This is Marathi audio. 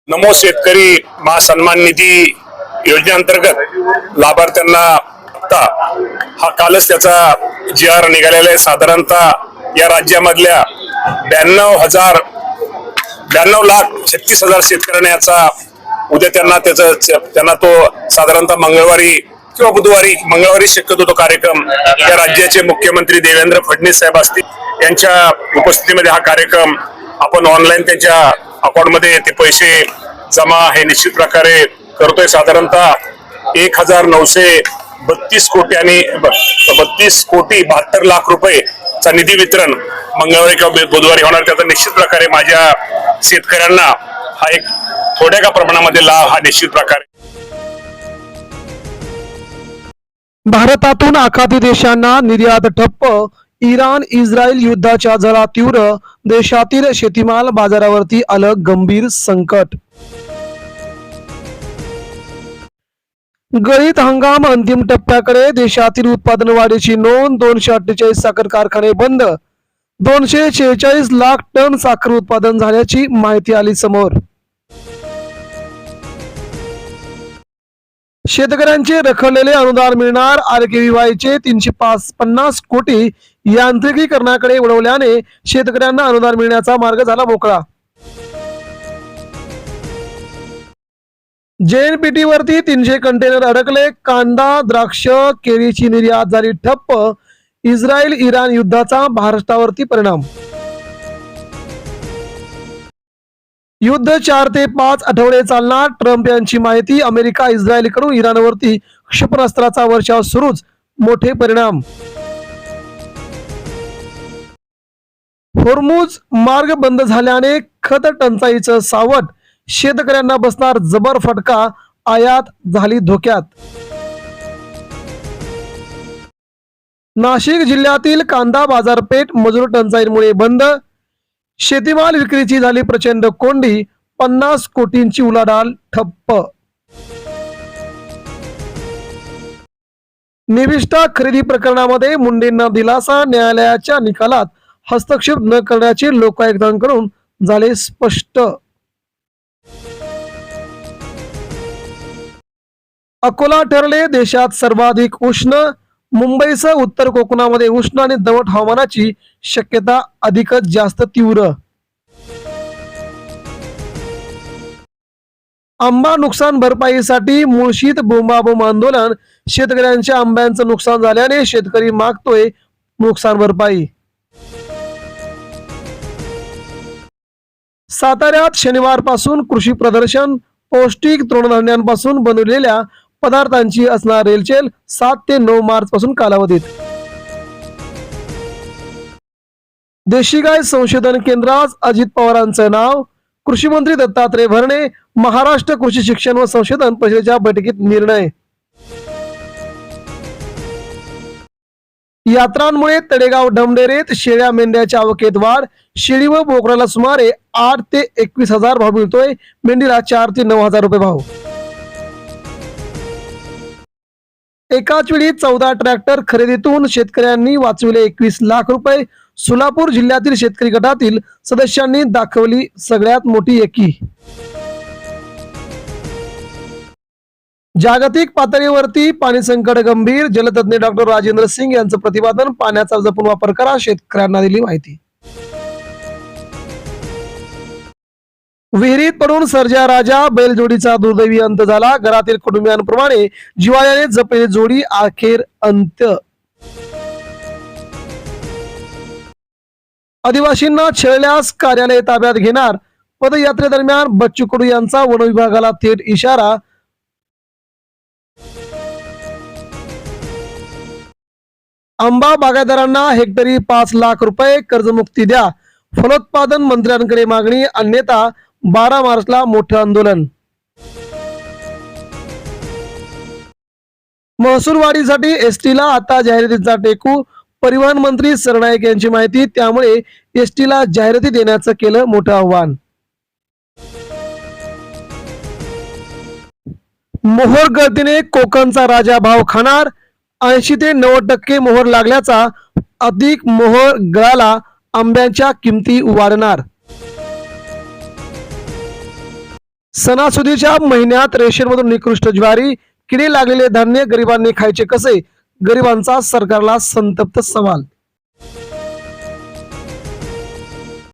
नमो शेतकरी महासन्मान निधी योजनेअंतर्गत लाभार्थ्यांना हा कालच त्याचा GR निघालेला आहे। साधारणतः या राज्यामधल्या 92,36,000 शेतकऱ्यांना याचा उद्या त्यांना तो साधारणतः मंगळवारी किंवा बुधवारी शक्यतो तो कार्यक्रम या राज्याचे मुख्यमंत्री देवेंद्र फडणवीस साहेब असतील यांच्या उपस्थितीमध्ये हा कार्यक्रम आपण ऑनलाईन त्यांच्या अकाउंटमध्ये ते पैसे जमा हे निश्चित प्रकारे करतोय। साधारणतः 1,932 कोटी आणि 32,72 रुपयेचा निधी वितरण मंगळवारी किंवा बुधवारी होणार। त्याचा निश्चित प्रकारे माझ्या शेतकऱ्यांना हा एक थोड्या का प्रमाणामध्ये लाभ हा निश्चित प्रकारे। भारतातून आखाती देशांना निर्यात ठप्प, इराण इस्रायल युद्धाच्या झळा तीव्र, देशातील शेतीमाल बाजारावरती आलं गंभीर संकट। गळीत हंगाम अंतिम टप्प्याकडे, देशातील उत्पादन वाढीची नोंद। 248 साखर कारखाने बंद, 246 लाख टन साखर उत्पादन झाल्याची माहिती आली समोर। शेतकऱ्यांचे रखडलेले अनुदान मिळणार, RKVYचे 350 कोटी यांत्रिकीकरणाकडे वळवल्याने शेतकऱ्यांना अनुदान मिळण्याचा मार्ग झाला मोकळा। JNPT वरती 300 कंटेनर अडकले, कांदा, द्राक्ष, केळीची निर्यात झाली ठप्प, इस्रायल इराण युद्धाचा महाराष्ट्रावरती परिणाम। युद्ध 4 ते 5 आठवडे चालणार, ट्रम्प यांची माहिती। अमेरिका इस्रायलकडून इराणवरती क्षेपणास्त्राचा वर्षाव सुरूच, मोठे परिणाम। होर्मुझ मार्ग बंद झाल्याने खत टंचाईचं सावट, शेतकऱ्यांना बसणार जबर फटका, आयात झाली धोक्यात। नाशिक जिल्ह्यातील कांदा बाजारपेठ मजूर टंचाईमुळे बंद, शेतीमाल विक्रीची झाली प्रचंड कोंडी, 50 कोटींची उलाढाल ठप्प। निविष्ठा खरेदी प्रकरणामध्ये मुंडेंना दिलासा, न्यायालयाच्या निकालात हस्तक्षेप न करण्याचे लोकायुक्तांकडून झाले स्पष्ट। अकोला ठरले देशात सर्वाधिक उष्ण, मुंबईसह उत्तर कोकणामध्ये उष्ण आणि दमट हवामानाची शक्यता अधिकच जास्त तीव्र। आंबा नुकसान भरपाईसाठी मुळशीत बोंबाबोंब आंदोलन, शेतकऱ्यांच्या आंब्याचं नुकसान झाल्याने शेतकरी मागतोय नुकसान भरपाई। साताऱ्यात शनिवारपासून कृषी प्रदर्शन, पौष्टिक तृणधान्यांपासून बनवलेल्या पदार्थांची असणार रेलचेल, 7 ते 9 मार्च पासून कालावधीत। देशी गाय संशोधन केंद्रास अजित पवारांचं नाव, कृषी मंत्री दत्तात्रय भरणे, महाराष्ट्र कृषी शिक्षण व संशोधन परिषदेच्या बैठकीत निर्णय। यात्रांमुळे तडेगाव ढमढेरेत शेळ्या मेंढ्याच्या आवकेत वाढ, शेळी व बोकडाला सुमारे 8 ते 21 हजार भाव मिळतोय, मेंढीला 4 ते 9 हजार रुपये भाव। एकाच वेळी 14 ट्रॅक्टर खरेदीतून शेतकऱ्यांनी वाचविले 21 लाख रुपये, सोलापूर जिल्ह्यातील शेतकरी गटातील सदस्यांनी दाखवली सगळ्यात मोठी एकी। जागतिक पातळीवरती पाणी संकट गंभीर, जलतज्ञ डॉक्टर राजेंद्र सिंग यांचं प्रतिपादन, पाण्याचा जपून वापर करा, शेतकऱ्यांना दिली माहिती। विहिरीत पडून सर्जा राजा, बैलजोडीचा दुर्दैवी अंत झाला, घरातील कुटुंबियांप्रमाणे जिव्हाळ्याने जपलेली जोडी अखेर अंत। आदिवासींना छळल्यास कार्यालय ताब्यात घेणार, पदयात्रेदरम्यान बच्चू कडू यांचा वन विभागाला थेट इशारा। आंबा बागायतदारांना हेक्टरी 5 लाख रुपये कर्जमुक्ती द्या, फलोत्पादन मंत्र्यांकडे मागणी, अन्यथा 12 मार्चला मोठं आंदोलन। महसूल वाढीसाठी एसटीला आता जाहिरातीचा टेकू, परिवहन मंत्री सरनाईक यांची माहिती, त्यामुळे एसटीला जाहिराती देण्याचं केलं मोठं आव्हान। मोहोर गळतीने कोकणचा राजा भाव खाणार, 80 ते 90% मोहर लागल्याचा, अधिक मोहर गळाला आंब्याच्या किमती वाढणार। सणासुदीच्या महिन्यात रेशनमधून निकृष्ट ज्वारी, किडे लागलेले धान्य गरिबांनी खायचे कसे? गरिबांचा सरकारला संतप्त सवाल.